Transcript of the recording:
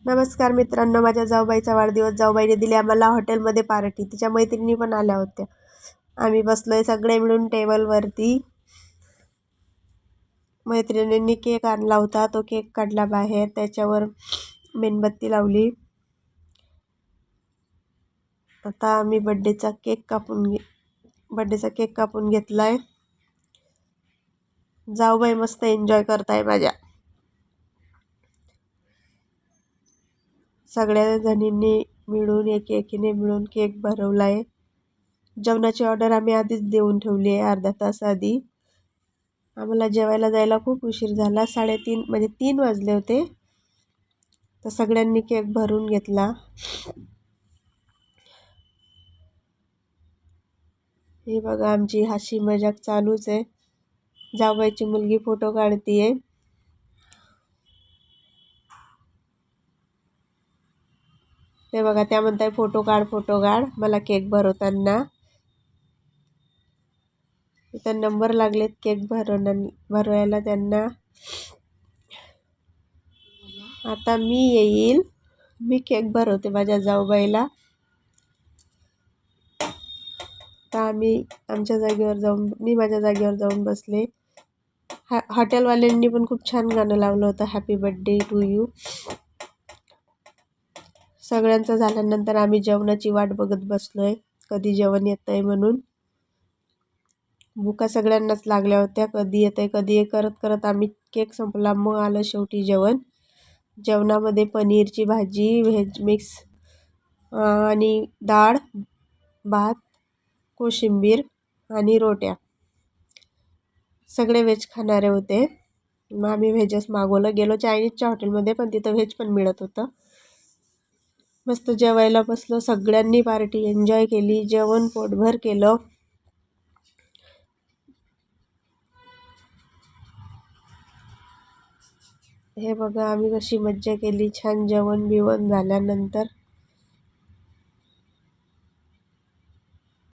नमस्कार मित्रांनो, माझ्या जाऊबाईचा वाढदिवस. जाऊबाईने दिली आम्हाला हॉटेलमध्ये पार्टी. तिच्या मैत्रिणी पण आल्या होत्या. आम्ही बसलोय सगळे मिळून टेबलवरती. मैत्रिणींनी केक आणला होता, तो केक काढला बाहेर, त्याच्यावर मेणबत्ती लावली. आता आम्ही बर्थडेचा केक कापून घेतलाय. जाऊबाई मस्त एन्जॉय करताय माझ्या. सगळ्या जणींनी मिळून एकीने मिळून केक भरवलाय. जेवणाची ऑर्डर आम्ही आधीच देऊन ठेवली आहे, अर्धा तास आधी. आम्हाला जेवायला जायला खूप उशीर झाला. 3:30 म्हणजे 3 वाजले होते. तर सगळ्यांनी केक भरून घेतला. हे बघा, आमची हसी मजाक चालूच आहे. जाऊबाईची मुलगी फोटो काढतीये. ते बघा, त्या म्हणताय फोटो काढ मला केक भरवताना. इथं नंबर लागलेत केक भरवायला त्यांना. आता मी येईल, मी केक भरवते माझ्या जाऊबाईला. आता मी माझ्या जागेवर जाऊन बसले. हॉटेलवाल्यांनी पण खूप छान गाणं लावलं होतं, हॅपी बर्थडे टू यू. सगळ्यांचं झाल्यानंतर आम्ही जेवणाची वाट बघत बसलोय, कधी जेवण येतंय म्हणून. भुका सगळ्यांनाच लागल्या होत्या, कधी येतंय करत करत आम्ही केक संपला. मग आलं शेवटी जेवण. जेवणामध्ये पनीरची भाजी, व्हेज मिक्स आणि डाळ, भात, कोशिंबीर आणि रोट्या. सगळे व्हेज खाणारे होते. मग आम्ही व्हेजच मागवलं. गेलो चायनीजच्या हॉटेलमध्ये, पण तिथं व्हेज पण मिळत होतं. मस्त जेवायला बसलो. सगळ्यांनी पार्टी एन्जॉय केली. जेवण पोटभर केलं. हे बघा, आम्ही कशी मज्जा केली. छान जेवण बिवण झाल्यानंतर